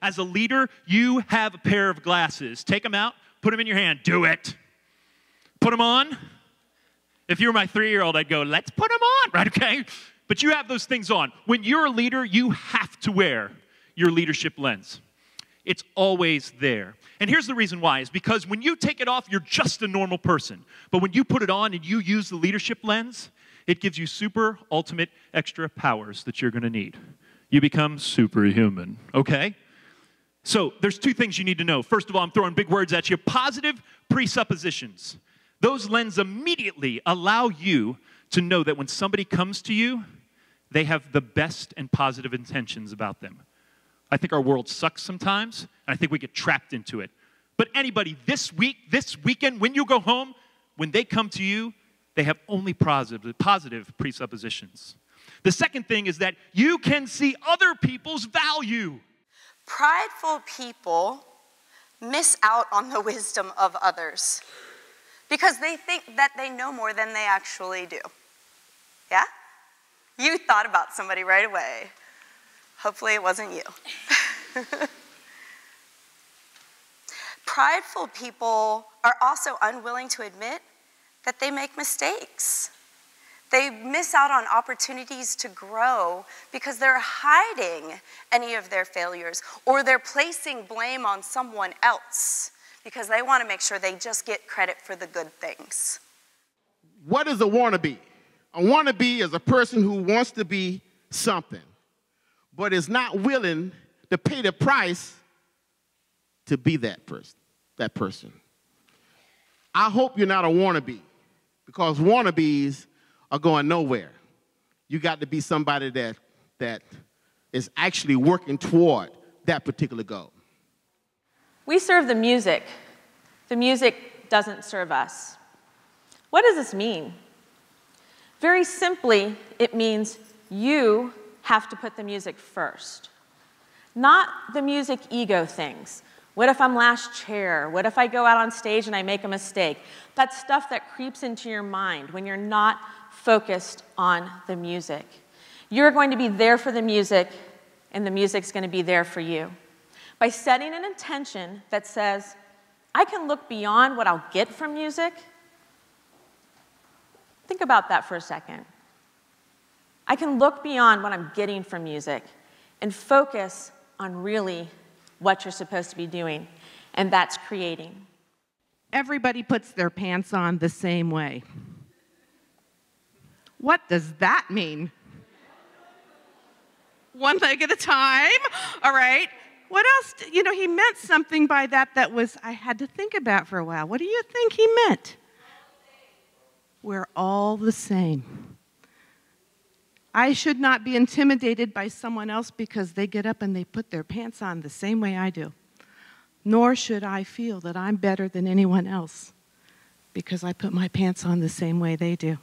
As a leader, you have a pair of glasses. Take them out, put them in your hand. Do it. Put them on. If you were my 3-year-old, I'd go, let's put them on, right, okay? But you have those things on. When you're a leader, you have to wear your leadership lens. It's always there. And here's the reason why, is because when you take it off, you're just a normal person. But when you put it on and you use the leadership lens, it gives you super, ultimate, extra powers that you're going to need. You become superhuman, okay? So there's 2 things you need to know. First of all, I'm throwing big words at you. Positive presuppositions. Those lenses immediately allow you to know that when somebody comes to you, they have the best and positive intentions about them. I think our world sucks sometimes, and I think we get trapped into it. But anybody this week, this weekend, when you go home, when they come to you, they have only positive presuppositions. The second thing is that you can see other people's value. Prideful people miss out on the wisdom of others because they think that they know more than they actually do. Yeah? You thought about somebody right away. Hopefully it wasn't you. Prideful people are also unwilling to admit that they make mistakes. They miss out on opportunities to grow because they're hiding any of their failures, or they're placing blame on someone else because they want to make sure they just get credit for the good things. What is a wannabe? A wannabe is a person who wants to be something, but is not willing to pay the price to be that person. I hope you're not a wannabe, because wannabes are going nowhere. You got to be somebody that is actually working toward that particular goal. We serve the music. The music doesn't serve us. What does this mean? Very simply, it means you have to put the music first. Not the music ego things. What if I'm last chair? What if I go out on stage and I make a mistake? That's stuff that creeps into your mind when you're not focused on the music. You're going to be there for the music, and the music's going to be there for you. By setting an intention that says, I can look beyond what I'll get from music. Think about that for a second. I can look beyond what I'm getting from music and focus on really what you're supposed to be doing, and that's creating. Everybody puts their pants on the same way. What does that mean? One leg at a time, all right? What else? You know, he meant something by that was, I had to think about for a while. What do you think he meant? We're all the same. I should not be intimidated by someone else because they get up and they put their pants on the same way I do. Nor should I feel that I'm better than anyone else because I put my pants on the same way they do.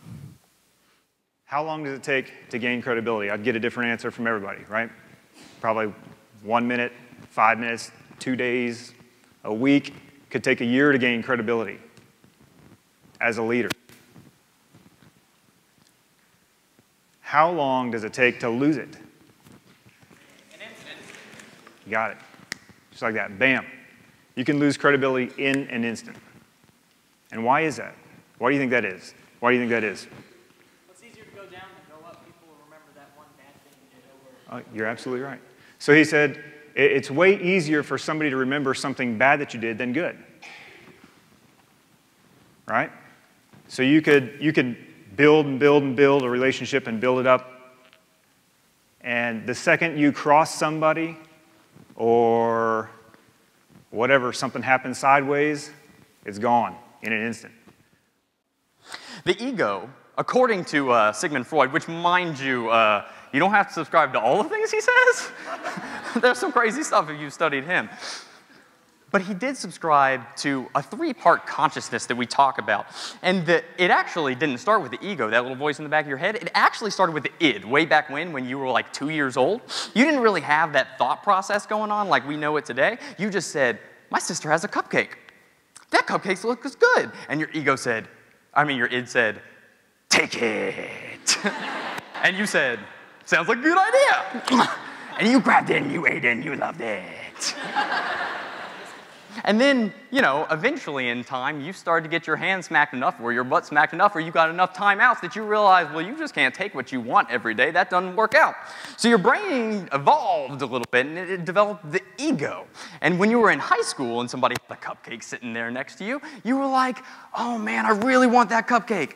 How long does it take to gain credibility? I'd get a different answer from everybody, right? Probably 1 minute, 5 minutes, 2 days, a week. Could take a year to gain credibility as a leader. How long does it take to lose it? An instant. You got it. Just like that. Bam. You can lose credibility in an instant. And why is that? Why do you think that is? Why do you think that is? It's easier to go down than go up. People will remember that one bad thing you did over. You're absolutely right. So he said, it's way easier for somebody to remember something bad that you did than good. Right? So you could build and build and build a relationship and build it up. And the second you cross somebody or whatever, something happens sideways, it's gone in an instant. The ego, according to Sigmund Freud, which, mind you, you don't have to subscribe to all the things he says. There's some crazy stuff if you've studied him. But he did subscribe to a 3-part consciousness that we talk about. And that it actually didn't start with the ego, that little voice in the back of your head. It actually started with the id, way back when you were like 2 years old. You didn't really have that thought process going on like we know it today. You just said, my sister has a cupcake. That cupcake looks good. And your ego said, your id said, take it. And you said, sounds like a good idea. And you grabbed it and you ate it and you loved it. And then, you know, eventually in time, you started to get your hand smacked enough or your butt smacked enough or you got enough timeouts that you realized, well, you just can't take what you want every day. That doesn't work out. So your brain evolved a little bit and it developed the ego. And when you were in high school and somebody had a cupcake sitting there next to you, you were like, oh man, I really want that cupcake.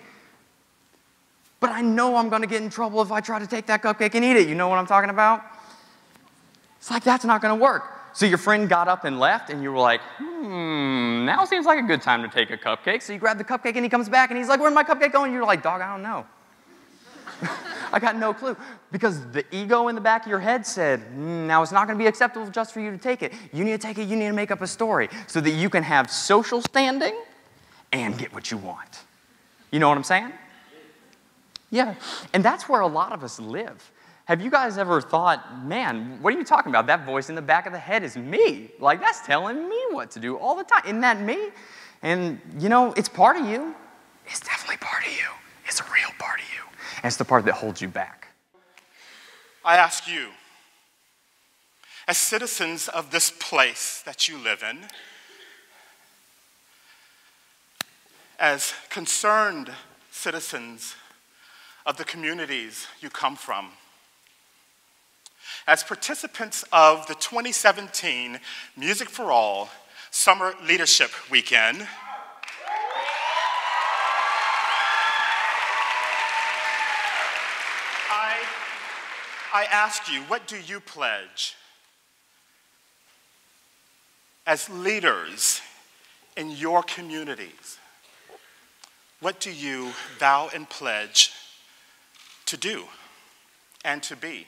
But I know I'm going to get in trouble if I try to take that cupcake and eat it. You know what I'm talking about? It's like, that's not going to work. So your friend got up and left, and you were like, now seems like a good time to take a cupcake. So you grab the cupcake, and he comes back, and he's like, where'd my cupcake go? And you're like, dog, I don't know. I got no clue. Because the ego in the back of your head said, now it's not going to be acceptable just for you to take it. You need to take it, you need to make up a story so that you can have social standing and get what you want. You know what I'm saying? Yeah. And that's where a lot of us live. Have you guys ever thought, man, what are you talking about? That voice in the back of the head is me. Like, that's telling me what to do all the time. Isn't that me? And, you know, it's part of you. It's definitely part of you. It's a real part of you. And it's the part that holds you back. I ask you, as citizens of this place that you live in, as concerned citizens of the communities you come from, as participants of the 2017 Music for All Summer Leadership Weekend, I ask you, what do you pledge as leaders in your communities? What do you vow and pledge to do and to be?